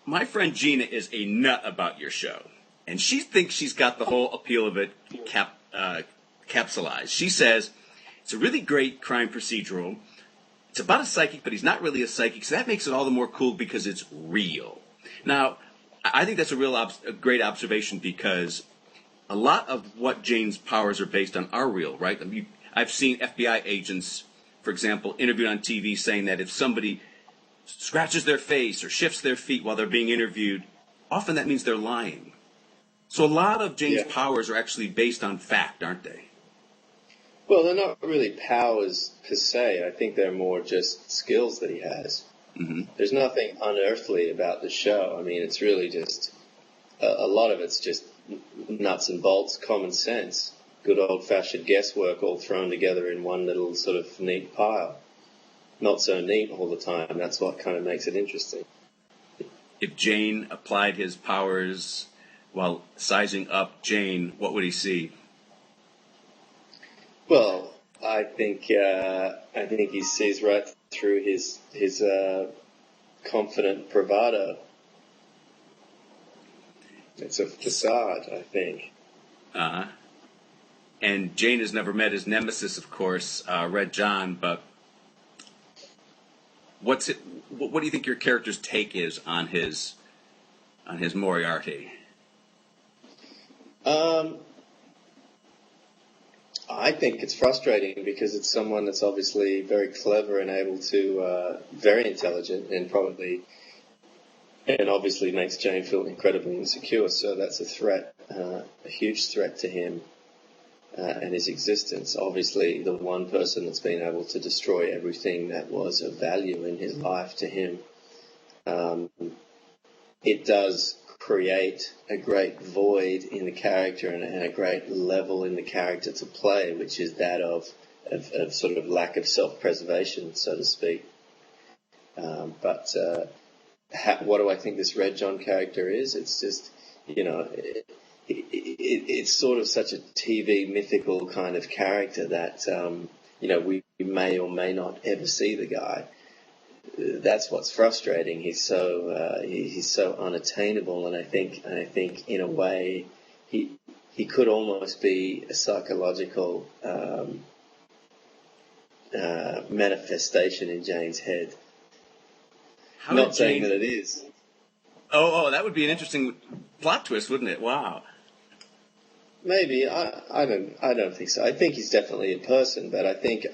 My friend Gina is a nut about your show, and she thinks she's got the whole appeal of it capsulized. She says it's a really great crime procedural. It's about a psychic, but he's not really a psychic, so that makes it all the more cool because it's real. Now, I think that's a great observation because a lot of what Jane's powers are based on are real, right? I mean, I've seen FBI agents, for example, interviewed on TV saying that if somebody scratches their face or shifts their feet while they're being interviewed, often that means they're lying. So a lot of Jane's powers are actually based on fact, aren't they? Well, they're not really powers per se. I think they're more just skills that he has. Mm-hmm. There's nothing unearthly about the show. I mean, it's really just, a lot of it's just nuts and bolts, common sense, good old-fashioned guesswork all thrown together in one little sort of neat pile. Not so neat all the time. That's what kind of makes it interesting. If Jane applied his powers while sizing up Jane, what would he see? Well, I think he sees right through his confident bravado. It's a facade, I think. And Jane has never met his nemesis, of course, Red John, but what do you think your character's take is on his Moriarty? I think it's frustrating because it's someone that's obviously very clever and able to, very intelligent and obviously makes Jane feel incredibly insecure. So that's a threat, a huge threat to him and his existence. Obviously, the one person that's been able to destroy everything that was of value in his life to him. It does create a great void in the character and a great level in the character to play, which is that of sort of lack of self-preservation, so to speak. What do I think this Red John character is? It's just, it's sort of such a TV mythical kind of character that, we may or may not ever see the guy. That's what's frustrating. He's so unattainable, and I think in a way he could almost be a psychological manifestation in Jane's head. Not saying that it is. Oh, that would be an interesting plot twist, wouldn't it? Wow. Maybe. I don't think so. I think he's definitely a person, but I think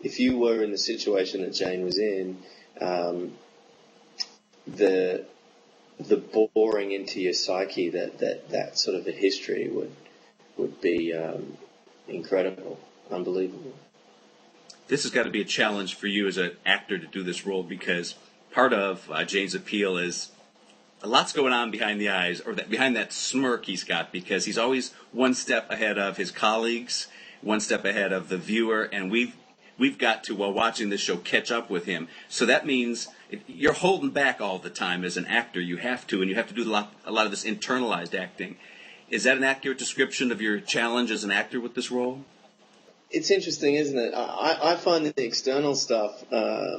if you were in the situation that Jane was in, the boring into your psyche that sort of a history would be incredible, unbelievable. This has got to be a challenge for you as an actor to do this role because part of Jane's appeal is a lot's going on behind the eyes, or behind that smirk he's got, because he's always one step ahead of his colleagues, one step ahead of the viewer, and we've got to, while watching this show, catch up with him. So that means you're holding back all the time as an actor. You have to, and you have to do a lot of this internalized acting. Is that an accurate description of your challenge as an actor with this role? It's interesting, isn't it? I find the external stuff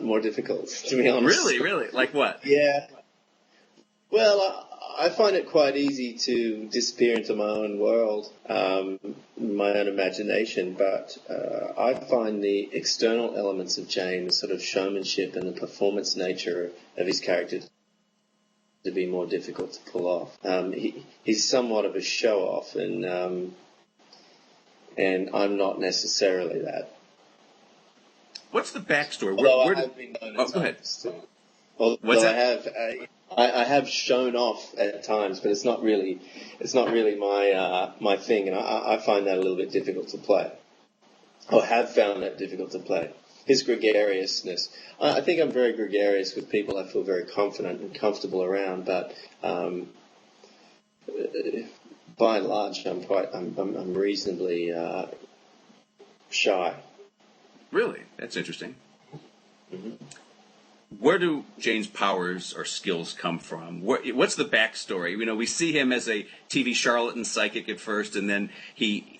more difficult, to be honest. Really? Like what? Yeah. Well, I find it quite easy to disappear into my own world, my own imagination, but I find the external elements of Jane, the sort of showmanship and the performance nature of his character, to be more difficult to pull off. He's somewhat of a show-off, and I'm not necessarily that. What's the backstory? Although I have been known at go ahead. times. Although I have shown off at times, but it's not really my thing, and I find that a little bit difficult to play, or have found that difficult to play. His gregariousness. I think I'm very gregarious with people I feel very confident and comfortable around, but by and large, I'm reasonably shy. Really? That's interesting. Mm-hmm. Where do Jane's powers or skills come from? What's the backstory? We see him as a TV charlatan psychic at first, and then he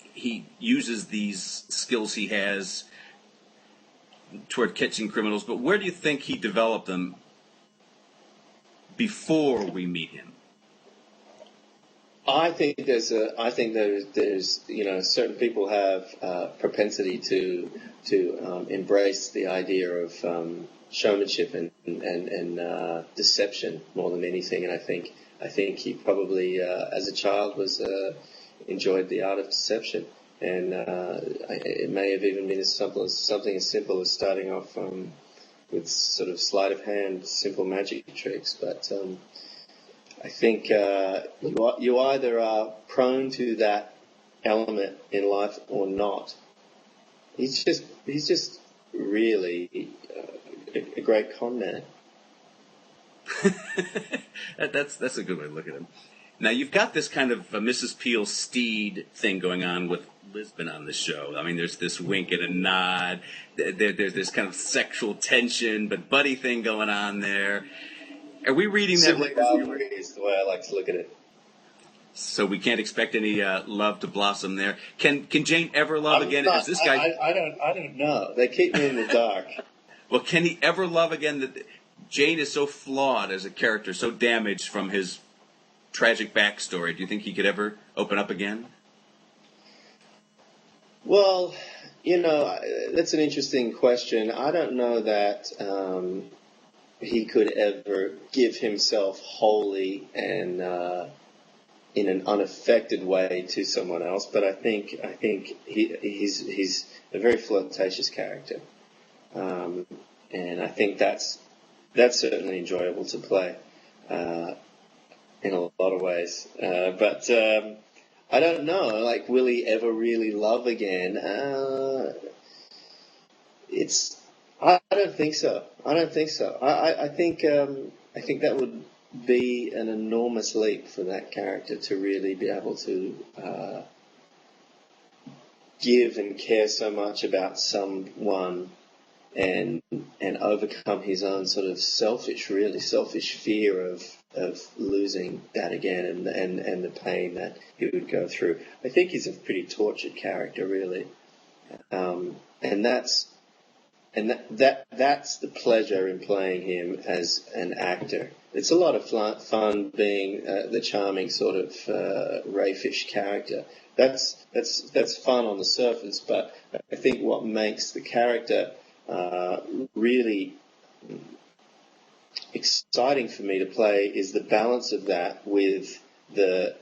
uses these skills he has toward catching criminals. But where do you think he developed them before we meet him? I think there's certain people have propensity to embrace the idea of showmanship and deception more than anything, and I think he probably as a child was enjoyed the art of deception, and it may have even been something as simple as starting off with sort of sleight of hand, simple magic tricks, but. I think you either are prone to that element in life or not. He's just really a great con man. That's a good way to look at him. Now you've got this kind of Mrs. Peel Steed thing going on with Lisbon on the show. I mean, there's this wink and a nod. There's this kind of sexual tension but buddy thing going on there. Are we reading that right? Is the way I like to look at it. So we can't expect any love to blossom there. Can Jane ever love again? Is this guy? I don't know. They keep me in the dark. Well, can he ever love again? That Jane is so flawed as a character, so damaged from his tragic backstory. Do you think he could ever open up again? Well, that's an interesting question. I don't know that. He could ever give himself wholly and in an unaffected way to someone else, but I think he's a very flirtatious character, and I think that's certainly enjoyable to play in a lot of ways. But I don't know. Like, will he ever really love again? I don't think so. I think that would be an enormous leap for that character to really be able to give and care so much about someone and overcome his own sort of selfish fear of losing that again and the pain that he would go through. I think he's a pretty tortured character, really, and that's the pleasure in playing him as an actor. It's a lot of fun being the charming sort of rayfish character. That's fun on the surface, but I think what makes the character really exciting for me to play is the balance of that with the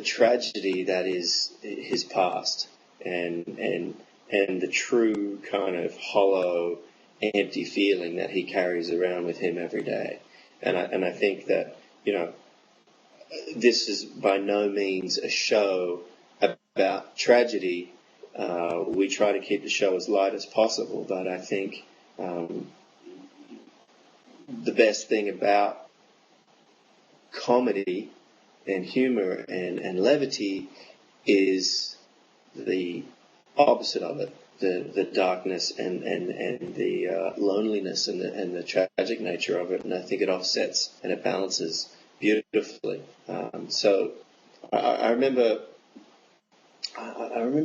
tragedy that is his past and the true kind of hollow, empty feeling that he carries around with him every day. And I think that, this is by no means a show about tragedy. We try to keep the show as light as possible, but I think the best thing about comedy and humor and levity is the opposite of it, the darkness and the loneliness and the tragic nature of it, and I think it offsets and it balances beautifully. So I remember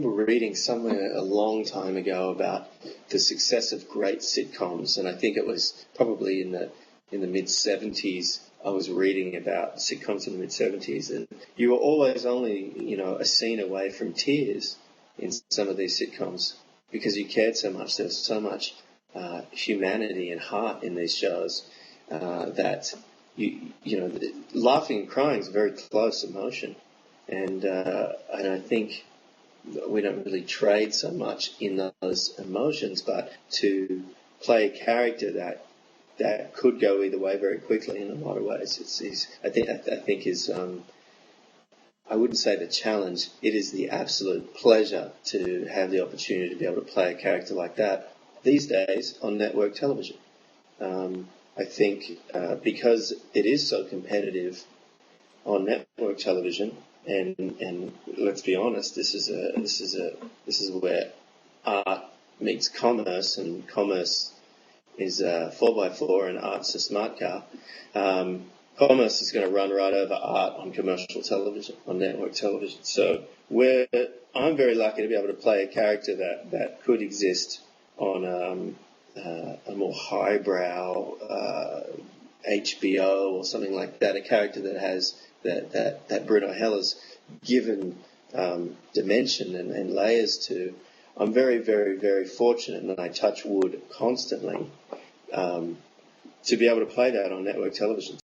reading somewhere a long time ago about the success of great sitcoms, and I think it was probably in the mid-70s. I was reading about sitcoms in the mid-70s, and you were always only a scene away from tears in some of these sitcoms because you cared so much. There was so much humanity and heart in these shows that laughing and crying is a very close emotion, and I think we don't really trade so much in those emotions, but to play a character that could go either way very quickly in a lot of ways. I think is I wouldn't say the challenge. It is the absolute pleasure to have the opportunity to be able to play a character like that these days on network television. I think because it is so competitive on network television, and let's be honest, this is where art meets commerce, and commerce is 4x4 and art's a smart car. Commerce is going to run right over art on commercial television, on network television. So I'm very lucky to be able to play a character that could exist on a more highbrow HBO or something like that, a character that has that Bruno Heller's given dimension and layers to. I'm very, very, very fortunate, and I touch wood constantly, to be able to play that on network television.